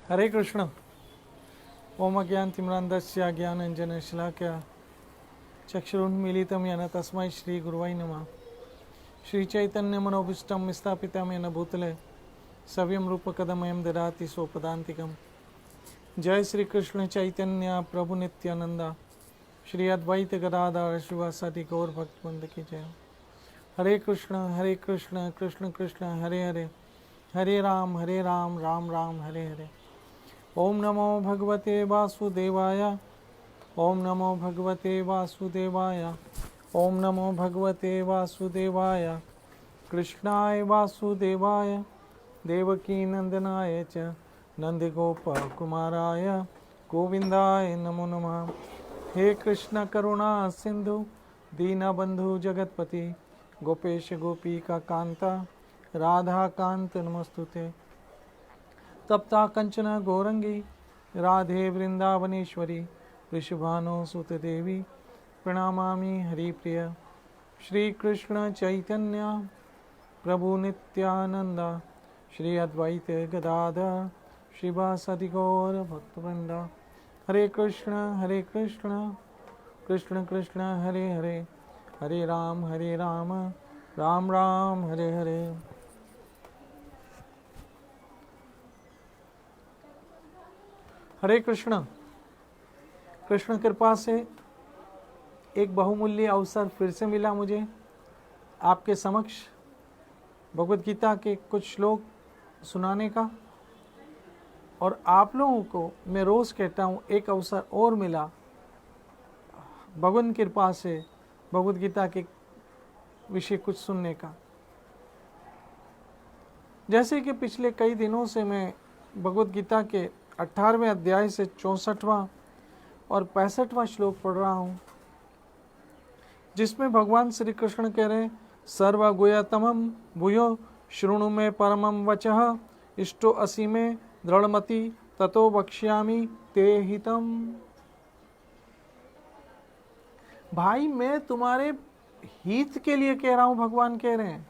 हरे कृष्ण। ओम अज्ञानतिमिरान्धस्य ज्ञानाञ्जनशलाकया चक्षुरुन्मीलितं येन तस्मै श्रीगुरुवै नमः। श्रीचैतन्यमनोभीष्टं स्थापितं येन भूतले सव्यं रूपकदमयं ददाति स्वपदान्तिकम्। जय श्री कृष्ण चैतन्य प्रभु नित्यानंदा, श्री अद्वैत गदाधर शिवासादि गौर भक्तवृंद की जय। हरे कृष्ण कृष्ण कृष्ण हरे हरे, हरे राम राम राम हरे हरे। ओम नमो भगवते वासुदेवाय, ओम नमो भगवते वासुदेवाय, ओम नमो भगवते वासुदेवाय। कृष्णाय वासुदेवाय देवकी नंदनाय च नंदगोपकुमाराय गोविंदाय नमो नमः। हे कृष्ण करुणा सिंधु दीनबंधु जगतपति गोपेश गोपिका कांता राधा कांत नमस्तुते। तप्ता कंचन गौरंगी राधे वृंदावनेश्वरी वृषभानुसुते देवी प्रणमामि हरिप्रिय। श्री कृष्ण चैतन्य प्रभु नित्यानंद श्री अद्वैत गदाधर शिवासादि गौर भक्तवृंद। हरे कृष्ण कृष्ण कृष्ण हरे हरे, हरे राम राम राम हरे हरे। हरे कृष्ण। कृष्ण कृपा से एक बहुमूल्य अवसर फिर से मिला मुझे आपके समक्ष भगवद गीता के कुछ श्लोक सुनाने का, और आप लोगों को मैं रोज़ कहता हूँ एक अवसर और मिला भगवान कृपा से भगवद गीता के विषय कुछ सुनने का। जैसे कि पिछले कई दिनों से मैं भगवद गीता के 18वें अध्याय से 64वां और 65वां श्लोक पढ़ रहा हूँ, जिसमें भगवान श्री कृष्ण कह रहे हैं, सर्वगुह्यतमं भूयो शृणु मे परमं वचः इष्टो असि मे दृढ़मति ततो वक्ष्यामि ते हितम। भाई मैं तुम्हारे हित के लिए कह रहा हूं, भगवान कह रहे हैं।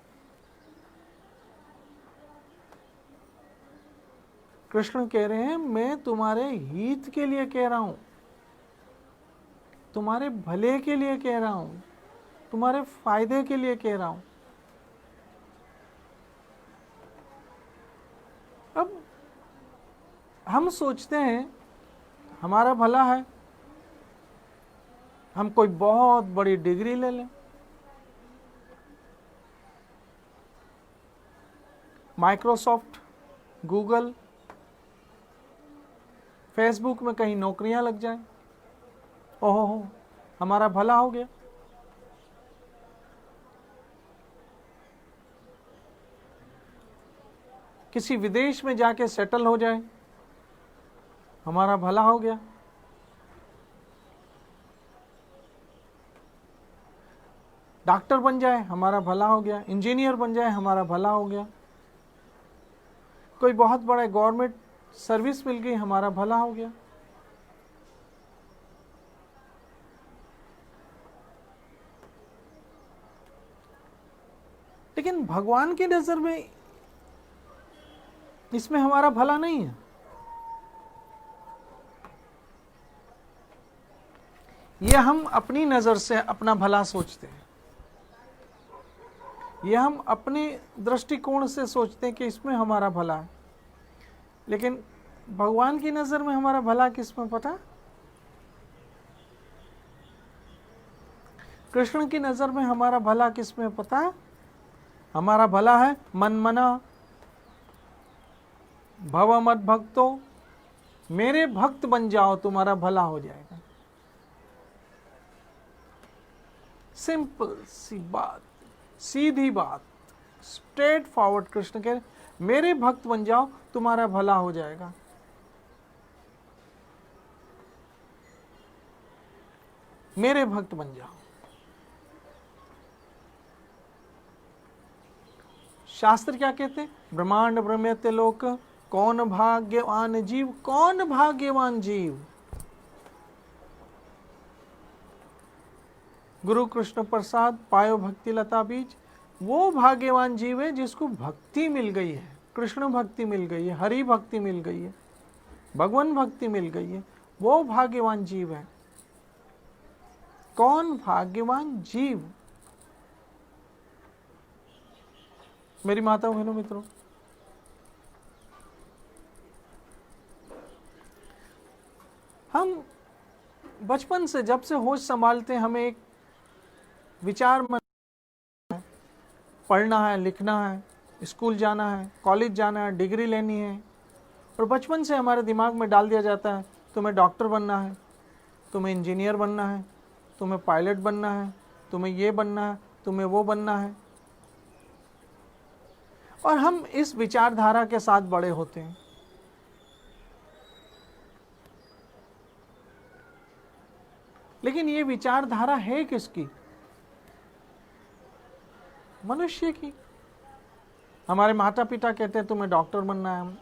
कृष्ण कह रहे हैं मैं तुम्हारे हित के लिए कह रहा हूं, तुम्हारे भले के लिए कह रहा हूं, तुम्हारे फायदे के लिए कह रहा हूं। अब हम सोचते हैं हमारा भला है, हम कोई बहुत बड़ी डिग्री ले लें, माइक्रोसॉफ्ट, गूगल, फेसबुक में कहीं नौकरियां लग जाएं, ओहो हमारा भला हो गया। किसी विदेश में जाके सेटल हो जाए, हमारा भला हो गया। डॉक्टर बन जाए, हमारा भला हो गया। इंजीनियर बन जाए, हमारा भला हो गया। कोई बहुत बड़ा गवर्नमेंट सर्विस मिल गई, हमारा भला हो गया। लेकिन भगवान की नजर में इसमें हमारा भला नहीं है। यह हम अपनी नजर से अपना भला सोचते हैं, यह हम अपने दृष्टिकोण से सोचते हैं कि इसमें हमारा भला है। लेकिन भगवान की नजर में हमारा भला किसमें पता? कृष्ण की नजर में हमारा भला किसमें पता? हमारा भला है मन मना भव मत भक्तो, मेरे भक्त बन जाओ, तुम्हारा भला हो जाएगा। सिंपल सी बात, सीधी बात, स्ट्रेट फॉरवर्ड। कृष्ण कह रहे मेरे भक्त बन जाओ, तुम्हारा भला हो जाएगा। मेरे भक्त बन जाओ। शास्त्र क्या कहते हैं? ब्रह्मांड ब्रह्मत्य लोक, कौन भाग्यवान जीव, कौन भाग्यवान जीव। गुरु कृष्ण प्रसाद पायो भक्ति लता बीज, वो भाग्यवान जीव है जिसको भक्ति मिल गई है, कृष्ण भक्ति मिल गई है, हरि भक्ति मिल गई है। भगवान भक्ति मिल गई है, वो भाग्यवान जीव है। कौन भाग्यवान जीव? मेरी माता बहनों मित्रों, हम बचपन से जब से होश संभालते हैं, हमें एक विचार मन, पढ़ना है, लिखना है, स्कूल जाना है, कॉलेज जाना है, डिग्री लेनी है, और बचपन से हमारे दिमाग में डाल दिया जाता है तुम्हें डॉक्टर बनना है, तुम्हें इंजीनियर बनना है, तुम्हें पायलट बनना है, तुम्हें ये बनना है, तुम्हें वो बनना है, और हम इस विचारधारा के साथ बड़े होते हैं। लेकिन ये विचारधारा है किसकी? मनुष्य की। हमारे माता पिता कहते हैं तुम्हें डॉक्टर बनना है,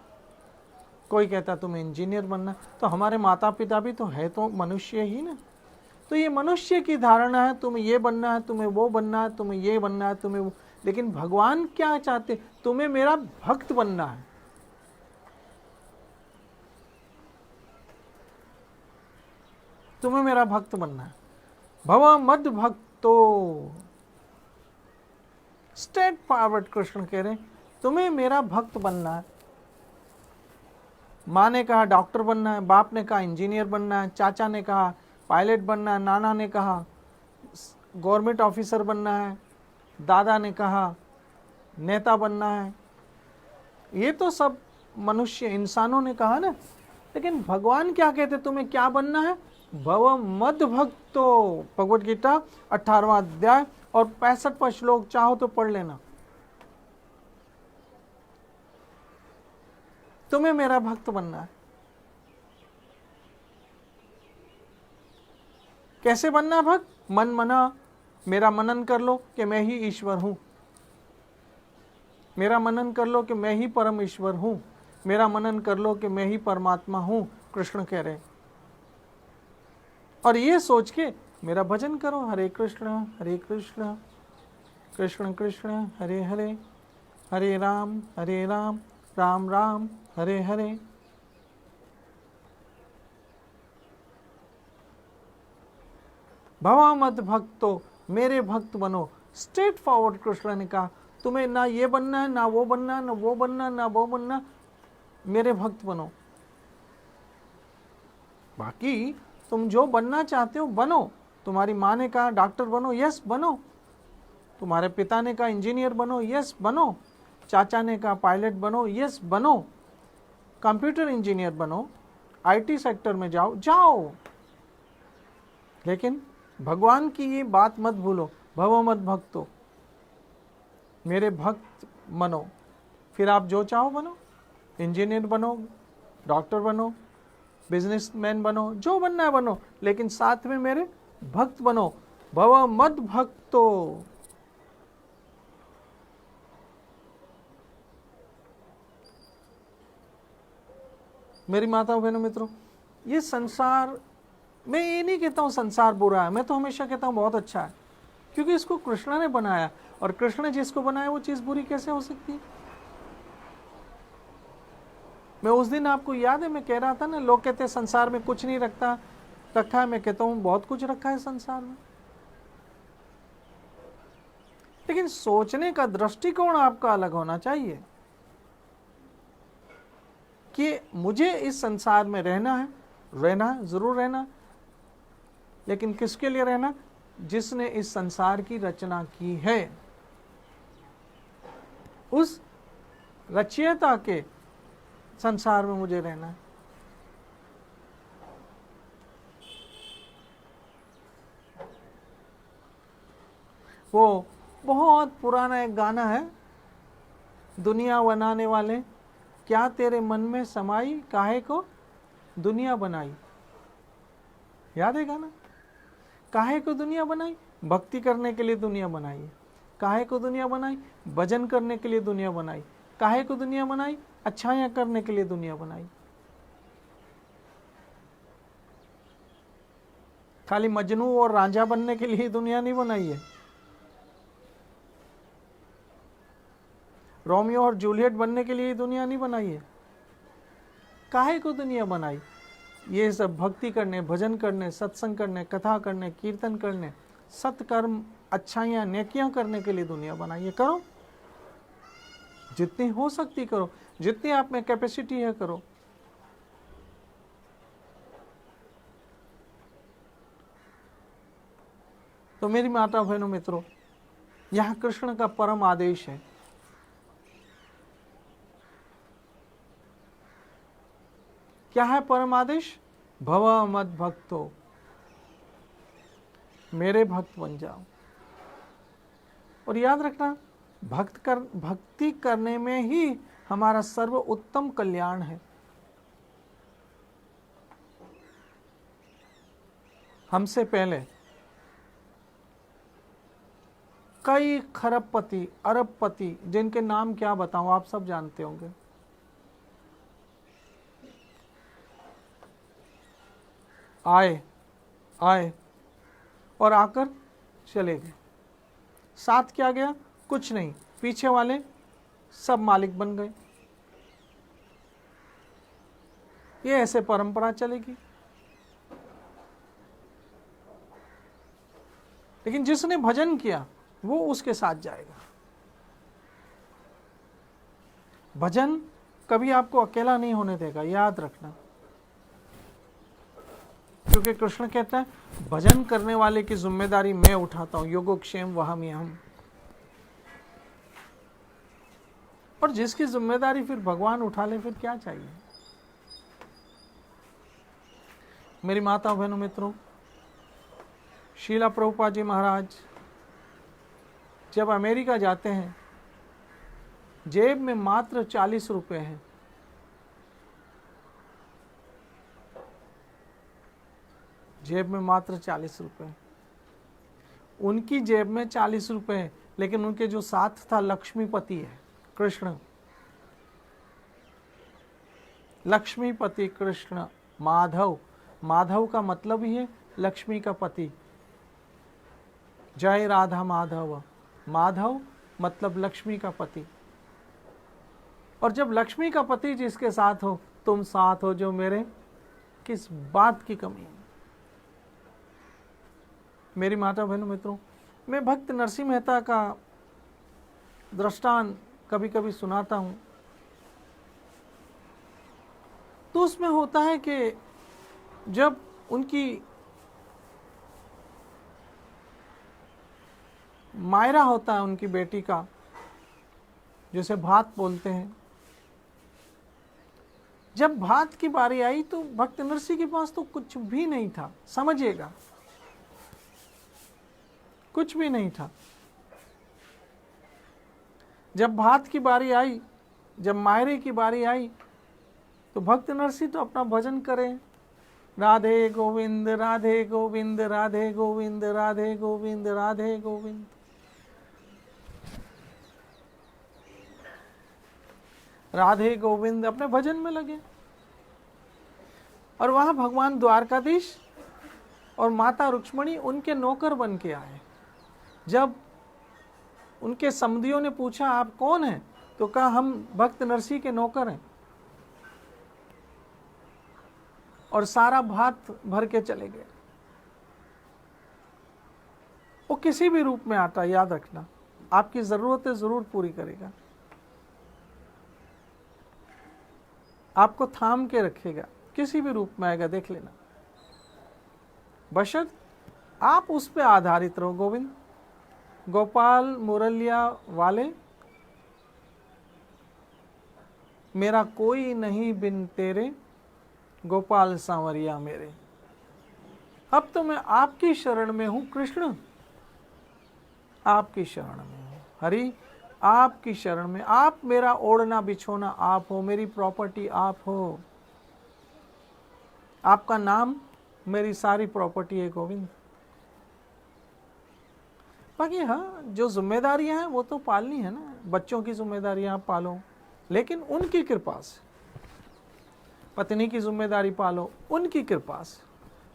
कोई कहता है तुम्हें इंजीनियर बनना है, तो हमारे माता पिता भी तो है तो मनुष्य ही ना। तो ये मनुष्य की धारणा है, तुम्हें ये बनना है, तुम्हें वो बनना है, तुम्हें ये बनना है, तुम्हें वो। लेकिन भगवान क्या चाहते? तुम्हें मेरा भक्त बनना है। तुम्हें मेरा भक्त बनना है। भव मद भक्तो, स्ट्रेट फॉरवर्ड कृष्ण कह रहे तुम्हें मेरा भक्त बनना है। माँ ने कहा डॉक्टर बनना है, बाप ने कहा इंजीनियर बनना है, चाचा ने कहा पायलट बनना है, नाना ने कहा गवर्नमेंट ऑफिसर बनना है, दादा ने कहा नेता बनना है। ये तो सब मनुष्य इंसानों ने कहा ना। लेकिन भगवान क्या कहते तुम्हें क्या बनना है? भव मद भक्तो, भगवद गीता 18वां अध्याय और 65वां श्लोक, चाहो तो पढ़ लेना। तुम्हें मेरा भक्त बनना है। कैसे बनना भक्त? मन मना, मेरा मनन कर लो कि मैं ही ईश्वर हूं। मेरा मनन कर लो कि मैं ही परम ईश्वर हूं। मेरा मनन कर लो कि मैं ही परमात्मा हूं, कृष्ण कह रहे। और ये सोच के मेरा भजन करो, हरे कृष्ण कृष्ण कृष्ण हरे हरे, हरे राम राम राम हरे हरे। भवा मत भक्तो, मेरे भक्त बनो। स्ट्रेट फॉरवर्ड कृष्ण ने कहा तुम्हें ना ये बनना है, ना वो बनना है, ना वो बनना, ना वो बनना, मेरे भक्त बनो। बाकी तुम जो बनना चाहते हो बनो। तुम्हारी माँ ने कहा डॉक्टर बनो, यस बनो। तुम्हारे पिता ने कहा इंजीनियर बनो, यस बनो। चाचा ने कहा पायलट बनो, यस बनो। कंप्यूटर इंजीनियर बनो, आईटी सेक्टर में जाओ। लेकिन भगवान की ये बात मत भूलो, भवो मत भक्तो, मेरे भक्त बनो। फिर आप जो चाहो बनो, इंजीनियर बनो, डॉक्टर बनो, बिजनेसमैन बनो, जो बनना है बनो, लेकिन साथ में मेरे भक्त बनो। भव मद भक्तो। मेरी माताओं बहनों मित्रों, ये संसार, मैं ये नहीं कहता हूं संसार बुरा है, मैं तो हमेशा कहता हूं बहुत अच्छा है, क्योंकि इसको कृष्ण ने बनाया, और कृष्ण ने जिसको बनाया वो चीज बुरी कैसे हो सकती है? मैं उस दिन, आपको याद है, मैं कह रहा था ना, लोग कहते हैं संसार में कुछ नहीं रखा है। मैं कहता हूं बहुत कुछ रखा है संसार में। लेकिन सोचने का दृष्टिकोण आपका अलग होना चाहिए कि मुझे इस संसार में रहना है, जरूर रहना, लेकिन किसके लिए रहना? जिसने इस संसार की रचना की है, उस रचयिता के संसार में मुझे रहना है। वो बहुत पुराना एक गाना है, दुनिया बनाने वाले क्या तेरे मन में समाई, काहे को दुनिया बनाई। याद है गाना? काहे को दुनिया बनाई? भक्ति करने के लिए दुनिया बनाई है। काहे को दुनिया बनाई? भजन करने के लिए दुनिया बनाई। काहे को दुनिया बनाई? अच्छाइयां करने के लिए दुनिया बनाई। खाली मजनू और रांझा बनने के लिए दुनिया नहीं बनाई है। रोमियो और जूलियट बनने के लिए दुनिया नहीं बनाई है। काहे को दुनिया बनाई? ये सब भक्ति करने, भजन करने, सत्संग करने, कथा करने, कीर्तन करने, सत्कर्म, अच्छाइयाँ, नेकियां करने के लिए दुनिया बनाई है। करो, जितनी हो सकती करो, जितनी आप में कैपेसिटी है करो। तो मेरी माता बहनों मित्रों, यह कृष्ण का परम आदेश है। क्या है परम आदेश? भव मद भक्तो, मेरे भक्त बन जाओ। और याद रखना, भक्ति करने में ही हमारा सर्व उत्तम कल्याण है। हमसे पहले कई खरबपति, अरबपति, जिनके नाम क्या बताऊं, आप सब जानते होंगे, आए और आकर चले गए। साथ क्या गया? कुछ नहीं। पीछे वाले सब मालिक बन गए। ये ऐसे परंपरा चलेगी। लेकिन जिसने भजन किया वो उसके साथ जाएगा। भजन कभी आपको अकेला नहीं होने देगा, याद रखना। क्योंकि कृष्ण कहता है भजन करने वाले की जिम्मेदारी मैं उठाता हूं, योगोक्षेम वहाम्यहम्। और जिसकी जिम्मेदारी फिर भगवान उठा ले, फिर क्या चाहिए? मेरी माता बहनों मित्रों, शीला प्रभुपाद जी महाराज जब अमेरिका जाते हैं, जेब में मात्र 40 रुपए हैं। जेब में मात्र 40 रुपए। उनकी जेब में 40 रुपए, लेकिन उनके जो साथ था लक्ष्मीपति है, कृष्ण। लक्ष्मीपति कृष्ण, माधव। माधव का मतलब ही है लक्ष्मी का पति। जय राधा माधव। माधव मतलब लक्ष्मी का पति। और जब लक्ष्मी का पति जिसके साथ हो, तुम साथ हो जो मेरे, किस बात की कमी है? मेरी माता बहनों मित्रों, मैं भक्त नरसिंह मेहता का दृष्टांत कभी कभी सुनाता हूं। तो उसमें होता है कि जब उनकी मायरा होता है, उनकी बेटी का, जिसे भात बोलते हैं, जब भात की बारी आई तो भक्त नरसिंह के पास तो कुछ भी नहीं था, समझिएगा, कुछ भी नहीं था। जब भात की बारी आई, जब मायरे की बारी आई, तो भक्त नरसिंह तो अपना भजन करें, राधे गोविंद राधे गोविंद राधे गोविंद राधे गोविंद राधे गोविंद। राधे गोविंद अपने भजन में लगे। और वहां भगवान द्वारकाधीश और माता रुक्ष्मणी उनके नौकर बन के आए। जब उनके समधियों ने पूछा आप कौन हैं, तो कहा हम भक्त नरसिंह के नौकर हैं, और सारा भात भर के चले गए। वो किसी भी रूप में आता, याद रखना, आपकी जरूरतें जरूर पूरी करेगा, आपको थाम के रखेगा, किसी भी रूप में आएगा, देख लेना। बशर्त आप उस पे आधारित रहो। गोविंद गोपाल मुरलिया वाले, मेरा कोई नहीं बिन तेरे, गोपाल सांवरिया मेरे। अब तो मैं आपकी शरण में हूं कृष्ण, आपकी शरण में हूं हरि, आपकी शरण में। आप मेरा ओढ़ना बिछोना आप हो, मेरी प्रॉपर्टी आप हो, आपका नाम मेरी सारी प्रॉपर्टी है गोविंद। बाकी हाँ, जो जिम्मेदारियां हैं वो तो पालनी है ना, बच्चों की जिम्मेदारियां आप पालो, लेकिन उनकी कृपा से। पत्नी की जिम्मेदारी पालो, उनकी कृपा से।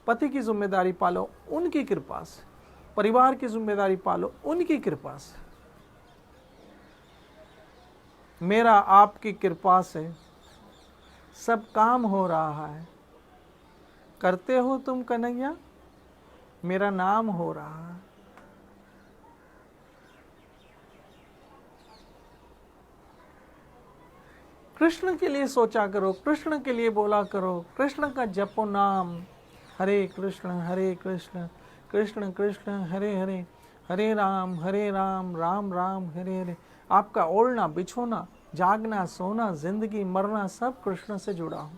पति की जिम्मेदारी पालो, उनकी कृपा से। परिवार की जिम्मेदारी पालो, उनकी कृपा से। मेरा आपकी कृपा से सब काम हो रहा है। करते हो तुम कन्हैया, मेरा नाम हो रहा है। कृष्ण के लिए सोचा करो, कृष्ण के लिए बोला करो, कृष्ण का जपो नाम। हरे कृष्ण कृष्ण कृष्ण हरे हरे, हरे राम राम राम हरे हरे। आपका ओढ़ना बिछोना, जागना सोना, जिंदगी मरना सब कृष्ण से जुड़ा हो।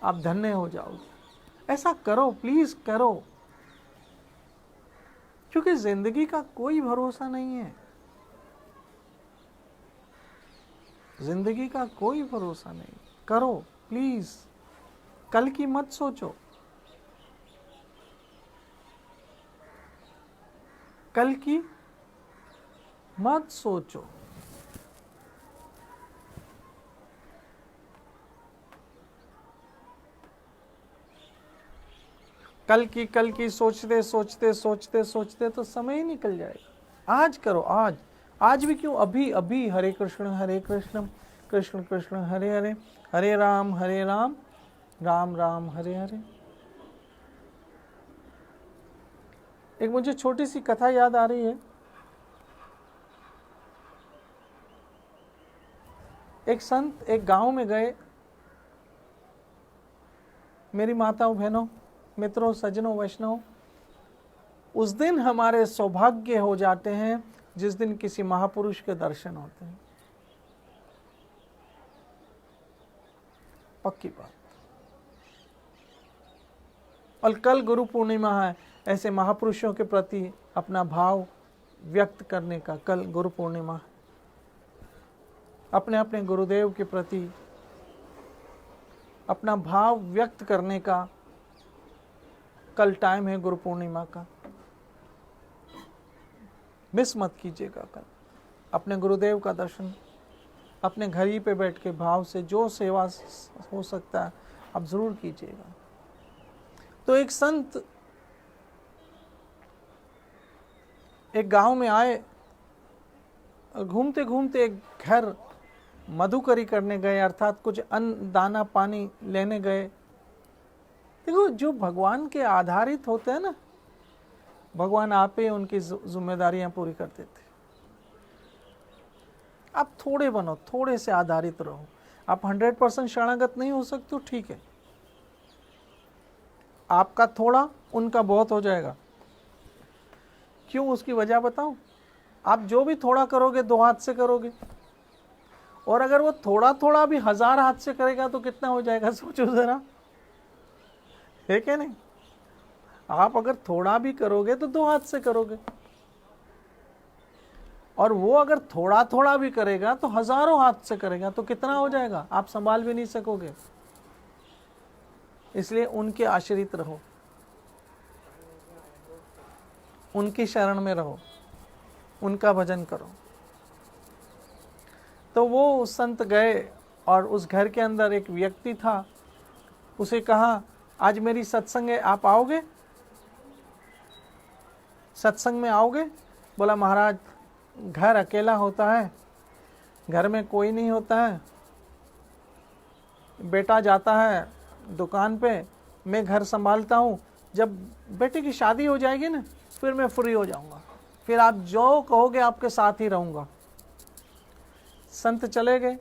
आप धन्य हो जाओगे। ऐसा करो, प्लीज करो, क्योंकि जिंदगी का कोई भरोसा नहीं है। जिंदगी का कोई भरोसा नहीं। करो प्लीज, कल की मत सोचो, कल की मत सोचो। कल की सोचते सोचते सोचते सोचते तो समय ही निकल जाएगा। आज करो, आज भी क्यों, अभी अभी हरे कृष्ण कृष्ण कृष्ण हरे हरे, हरे राम राम राम हरे हरे। एक मुझे छोटी सी कथा याद आ रही है। एक संत एक गांव में गए। मेरी माताओं बहनों मित्रों सज्जनों वैष्णव, उस दिन हमारे सौभाग्य हो जाते हैं जिस दिन किसी महापुरुष के दर्शन होते हैं। पक्की बात। और कल गुरु पूर्णिमा है। ऐसे महापुरुषों के प्रति अपना भाव व्यक्त करने का कल गुरु पूर्णिमा है। अपने अपने गुरुदेव के प्रति अपना भाव व्यक्त करने का कल टाइम है गुरु पूर्णिमा का। मिस मत कीजिएगा कल। अपने गुरुदेव का दर्शन अपने घर ही पे बैठ के भाव से जो सेवा हो सकता है आप जरूर कीजिएगा। तो एक संत एक गांव में आए, घूमते घूमते एक घर मधुकरी करने गए, अर्थात कुछ अन्न दाना पानी लेने गए। देखो, जो भगवान के आधारित होते हैं ना, भगवान आप ही उनकी जिम्मेदारियां पूरी कर देते। आप थोड़े बनो, थोड़े से आधारित रहो। आप 100% शरणागत नहीं हो सकते, ठीक है। आपका थोड़ा उनका बहुत हो जाएगा। क्यों, उसकी वजह बताऊं? आप जो भी थोड़ा करोगे 2 हाथ से करोगे, और अगर वो थोड़ा थोड़ा भी 1000 हाथ से करेगा तो कितना हो जाएगा, सोचो जरा, है क्या नहीं? आप अगर थोड़ा भी करोगे तो 2 हाथ से करोगे, और वो अगर थोड़ा थोड़ा भी करेगा तो हजारों हाथ से करेगा, तो कितना हो जाएगा, आप संभाल भी नहीं सकोगे। इसलिए उनके आश्रित रहो, उनकी शरण में रहो, उनका भजन करो। तो वो संत गए और उस घर के अंदर एक व्यक्ति था। उसे कहा, आज मेरी सत्संग है, आप आओगे? सत्संग में आओगे? बोला, महाराज घर अकेला होता है, घर में कोई नहीं होता है, बेटा जाता है दुकान पे, मैं घर संभालता हूँ। जब बेटे की शादी हो जाएगी ना, फिर मैं फ्री हो जाऊंगा, फिर आप जो कहोगे आपके साथ ही रहूंगा। संत चले गए।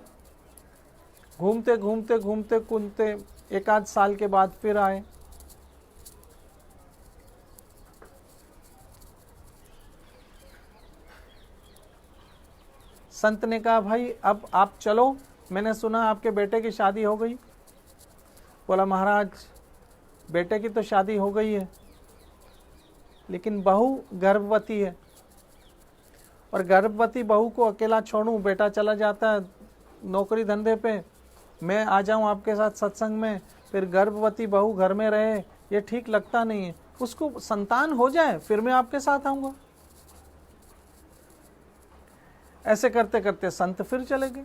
घूमते घूमते घूमते घूमते 1 आध साल के बाद फिर आए। संत ने कहा, भाई अब आप चलो, मैंने सुना आपके बेटे की शादी हो गई। बोला, महाराज बेटे की तो शादी हो गई है, लेकिन बहू गर्भवती है, और गर्भवती बहू को अकेला छोड़ूं, बेटा चला जाता है नौकरी धंधे पे, मैं आ जाऊं आपके साथ सत्संग में, फिर गर्भवती बहू घर में रहे, ये ठीक लगता नहीं है। उसको संतान हो जाए फिर मैं आपके साथ आऊंगा। ऐसे करते करते संत फिर चले गए।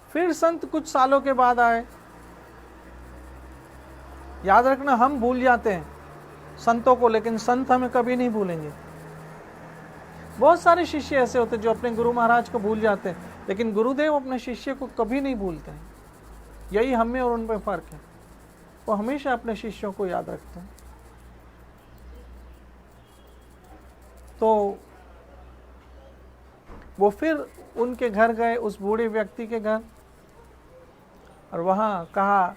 फिर संत कुछ सालों के बाद आए। याद रखना, हम भूल जाते हैं संतों को, लेकिन संत हमें कभी नहीं भूलेंगे। बहुत सारे शिष्य ऐसे होते जो अपने गुरु महाराज को भूल जाते हैं, लेकिन गुरुदेव अपने शिष्य को कभी नहीं भूलते हैं। यही हम में और उन पर फर्क है। वो हमेशा अपने शिष्यों को याद रखते हैं। तो वो फिर उनके घर गए, उस बूढ़े व्यक्ति के घर, और वहाँ कहा,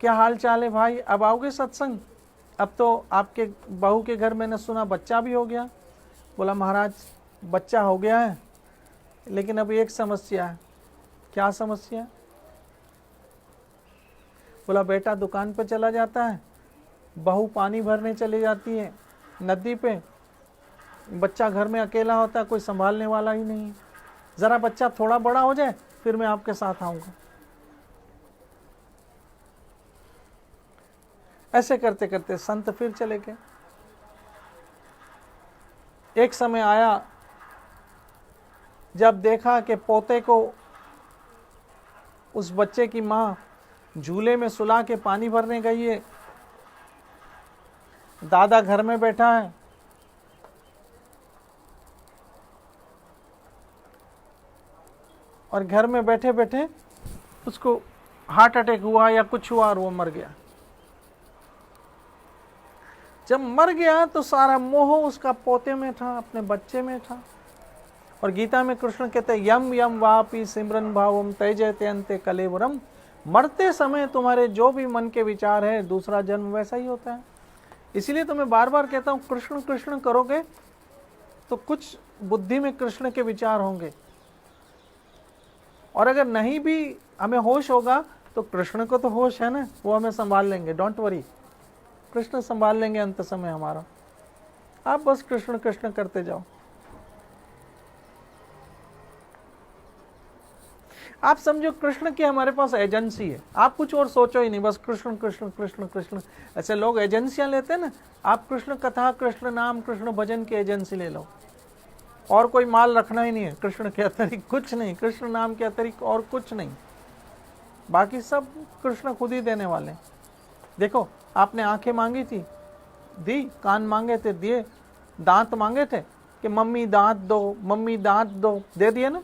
क्या हाल चाल है भाई, अब आओगे सत्संग? अब तो आपके बहू के घर मैंने सुना बच्चा भी हो गया। बोला महाराज बच्चा हो गया है, लेकिन अब एक समस्या है। क्या समस्या? बोला बेटा दुकान पे चला जाता है, बहू पानी भरने चली जाती है नदी पे, बच्चा घर में अकेला होता है, कोई संभालने वाला ही नहीं है। ज़रा बच्चा थोड़ा बड़ा हो जाए फिर मैं आपके साथ आऊँगा। ऐसे करते करते संत फिर चले गए। एक समय आया जब देखा कि पोते को उस बच्चे की माँ झूले में सुला के पानी भरने गई है, दादा घर में बैठा है, और घर में बैठे बैठे उसको हार्ट अटैक हुआ या कुछ हुआ और वो मर गया। जब मर गया तो सारा मोह उसका पोते में था, अपने बच्चे में था। और गीता में कृष्ण कहते हैं यम यम वापि सिमरन भावम त्यजते अन्ते कलेवरम। मरते समय तुम्हारे जो भी मन के विचार है, दूसरा जन्म वैसा ही होता है। इसीलिए तो मैं बार बार कहता हूँ कृष्ण कृष्ण करोगे तो कुछ बुद्धि में कृष्ण के विचार होंगे, और अगर नहीं भी हमें होश होगा तो कृष्ण को तो होश है ना, वो हमें संभाल लेंगे। डोंट वरी, कृष्ण संभाल लेंगे अंत समय हमारा। आप बस कृष्ण कृष्ण करते जाओ। आप समझो कृष्ण की हमारे पास एजेंसी है, आप कुछ और सोचो ही नहीं, बस कृष्ण कृष्ण कृष्ण कृष्ण। ऐसे लोग एजेंसियां लेते हैं ना, आप कृष्ण कथा, कृष्ण नाम, कृष्ण भजन की एजेंसी ले लो, और कोई माल रखना ही नहीं है कृष्ण के अतिरिक्त, कुछ नहीं, कृष्ण नाम के अतिरिक्त और कुछ नहीं, बाकी सब कृष्ण खुद ही देने वाले। देखो आपने आंखें मांगी थी, दी, कान मांगे थे, दिए, दांत मांगे थे कि मम्मी दांत दो, मम्मी दांत दो, दे दिए ना।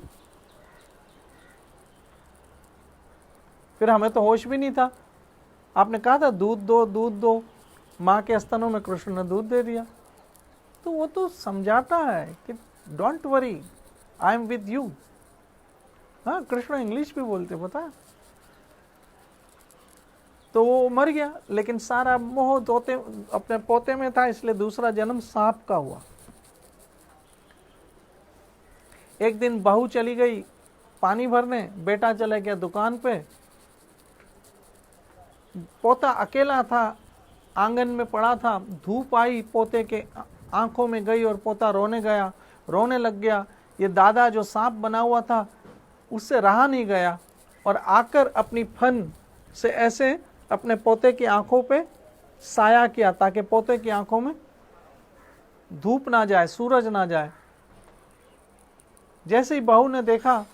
फिर हमें तो होश भी नहीं था, आपने कहा था दूध दो, दूध दो, माँ के स्तनों में कृष्ण ने दूध दे दिया। तो वो तो समझाता है कि don't worry, I am with you. हाँ, कृष्ण इंग्लिश भी बोलते पता है। तो वो मर गया, लेकिन सारा मोह दोते अपने पोते में था, इसलिए दूसरा जन्म सांप का हुआ। एक दिन बहू चली गई पानी भरने, बेटा चला गया दुकान पे, पोता अकेला था, आंगन में पड़ा था, धूप आई पोते के आंखों में गई और पोता रोने लग गया। ये दादा जो सांप बना हुआ था उससे रहा नहीं गया, और आकर अपनी फन से ऐसे अपने पोते की आंखों पे साया किया, ताकि पोते की आंखों में धूप ना जाए, सूरज ना जाए। जैसे ही बहू ने देखा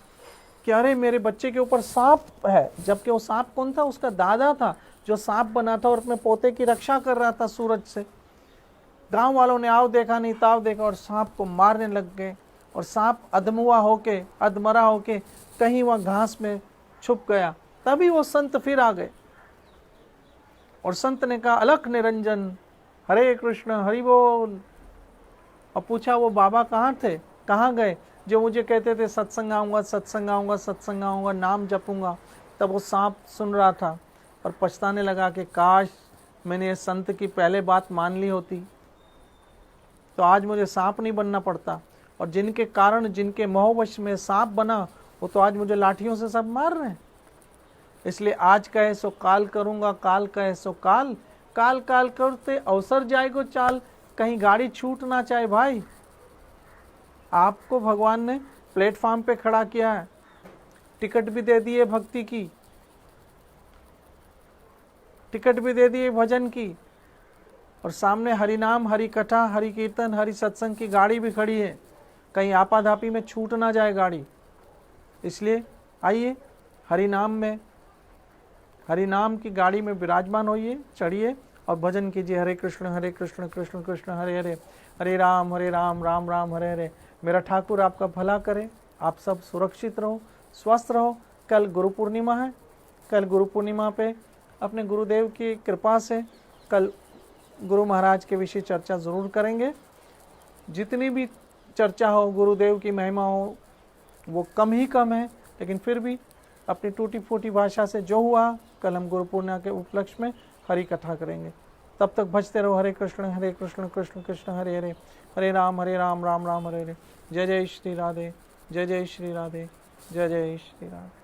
कि अरे मेरे बच्चे के ऊपर सांप है, जबकि वो सांप कौन था? उसका दादा था जो सांप बना था और अपने पोते की रक्षा कर रहा था सूरज से। गांव वालों ने आओ देखा नहीं ताव देखा और सांप को मारने लग गए, और सांप अधमरा होके कहीं वह घास में छुप गया। तभी वो संत फिर आ गए, और संत ने कहा अलख निरंजन हरे कृष्ण हरि बोल। और पूछा वो बाबा कहाँ थे, कहाँ गए, जो मुझे कहते थे सत्संग आऊँगा सत्संग आऊँगा सत्संग आऊँगा, नाम जपूंगा। तब वो सांप सुन रहा था और पछताने लगा कि काश मैंने ये संत की पहले बात मान ली होती तो आज मुझे सांप नहीं बनना पड़ता, और जिनके कारण, जिनके मोहवश में सांप बना, वो तो आज मुझे लाठियों से सब मार रहे हैं। इसलिए आज कहे सो काल करूँगा, काल कहे सो काल, काल काल करते अवसर जाएगो चाल, कहीं गाड़ी छूट ना चाहे भाई। आपको भगवान ने प्लेटफॉर्म पे खड़ा किया है, टिकट भी दे दिए भक्ति की, टिकट भी दे दिए भजन की, और सामने हरि नाम, हरि कथा, हरि कीर्तन, हरि सत्संग की गाड़ी भी खड़ी है, कहीं आपाधापी में छूट ना जाए गाड़ी। इसलिए आइए हरि नाम में, हरि नाम की गाड़ी में विराजमान होइए, चढ़िए और भजन कीजिए। हरे कृष्ण कृष्ण कृष्ण हरे हरे, हरे राम राम राम हरे हरे। मेरा ठाकुर आपका भला करे, आप सब सुरक्षित रहो, स्वस्थ रहो। कल गुरु पूर्णिमा है, कल गुरु पूर्णिमा पे अपने गुरुदेव की कृपा से कल गुरु महाराज के विषय चर्चा ज़रूर करेंगे। जितनी भी चर्चा हो, गुरुदेव की महिमा हो, वो कम ही कम है, लेकिन फिर भी अपनी टूटी फूटी भाषा से जो हुआ, कल हम गुरु पूर्णिमा के उपलक्ष्य में हरि कथा करेंगे। तब तक भजते रहो हरे कृष्ण कृष्ण कृष्ण हरे हरे, हरे राम राम राम हरे हरे। जय जय श्री राधे, जय जय श्री राधे, जय जय श्री राधे।